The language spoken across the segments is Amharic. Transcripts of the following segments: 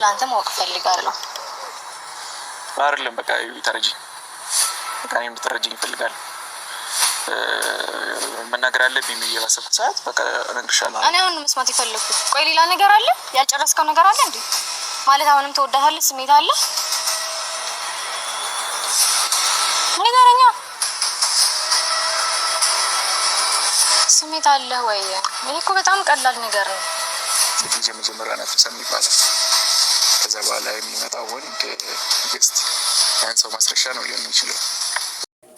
ላንተ ማወቅ ፈልጋለሁ። አይደለም በቃ ተረጂ በቃ እኔም ልትረጂኝ እፈልጋለሁ። መናገር አለብኝ ብዬ ባሰብኩት ሰዓት በቃ እነግርሻለሁ። እኔ አሁን መስማት የፈለኩት ቆይ ሌላ ነገር አለ? ያልጨረስከው ነገር አለ እንዴ? ማለት አሁንም ተወዳታለህ? ስሜት አለ? ንገረኛ። ስሜት አለ ወይ? እኔ እኮ በጣም ቀላል ነገር ነው። ስለዚህ መጀመሪያ ነፍሰን ይባላል። ከዛ በኋላ የሚመጣው ወንድ ግስት ያን ሰው ማስረሻ ነው ሊሆን የሚችለው።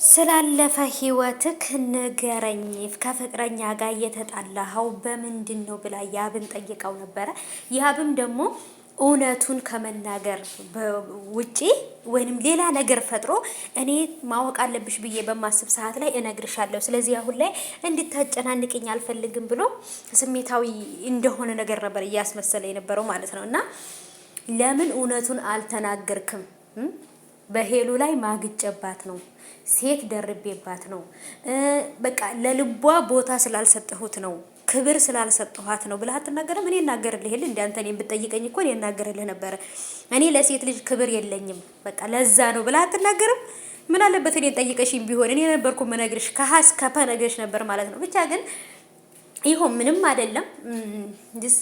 ስላለፈ ህይወትክ ንገረኝ። ከፍቅረኛ ጋር እየተጣላኸው በምንድን ነው ብላ ያብን ጠይቀው ነበረ። ያብም ደግሞ እውነቱን ከመናገር ውጪ ወይንም ሌላ ነገር ፈጥሮ እኔ ማወቅ አለብሽ ብዬ በማስብ ሰዓት ላይ እነግርሻለሁ፣ ስለዚህ አሁን ላይ እንድታጨናንቅኝ አልፈልግም ብሎ ስሜታዊ እንደሆነ ነገር ነበር እያስመሰለ የነበረው ማለት ነው። እና ለምን እውነቱን አልተናገርክም? በሄሉ ላይ ማግጨባት ነው፣ ሴት ደርቤባት ነው፣ በቃ ለልቧ ቦታ ስላልሰጠሁት ነው፣ ክብር ስላልሰጠኋት ነው ብለህ አትናገርም? እኔ እናገርልህ እንዴ? አንተ እኔን ብትጠይቀኝ እኮ እኔ እናገርልህ ነበረ። እኔ ለሴት ልጅ ክብር የለኝም በቃ ለዛ ነው ብለህ አትናገርም? ምን አለበት እኔን ጠይቀሽኝ ቢሆን እኔ ነበርኩ መነግርሽ፣ ከሀስ ከፈ ነግርሽ ነበር ማለት ነው። ብቻ ግን ይሁን ምንም አይደለም። ዲስ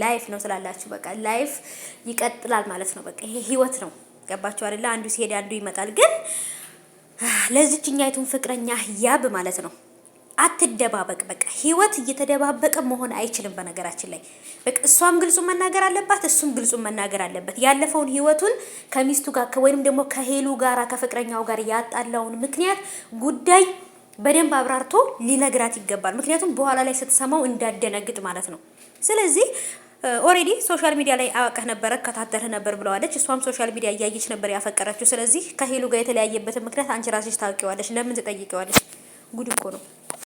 ላይፍ ነው ስላላችሁ በቃ ላይፍ ይቀጥላል ማለት ነው። በቃ ይሄ ህይወት ነው። ገባችሁ አይደለ? አንዱ ሲሄድ አንዱ ይመጣል። ግን ለዚህኛይቱን ፍቅረኛ ያብ ማለት ነው አትደባበቅ። በቃ ህይወት እየተደባበቀ መሆን አይችልም። በነገራችን ላይ በቃ እሷም ግልጹ መናገር አለባት፣ እሱም ግልጹ መናገር አለበት። ያለፈውን ህይወቱን ከሚስቱ ጋር ወይንም ደግሞ ከሄሉ ጋራ ከፍቅረኛው ጋር ያጣላውን ምክንያት ጉዳይ በደንብ አብራርቶ ሊነግራት ይገባል። ምክንያቱም በኋላ ላይ ስትሰማው እንዳደነግጥ ማለት ነው። ስለዚህ ኦሬዲ ሶሻል ሚዲያ ላይ አወቀህ ነበር ከታተልህ ነበር ብለዋለች። እሷም ሶሻል ሚዲያ እያየች ነበር ያፈቀረችው። ስለዚህ ከሄሉ ጋር የተለያየበትን ምክንያት አንቺ ራስሽ ታውቂዋለሽ። ለምን ትጠይቂዋለሽ? ጉድ እኮ ነው።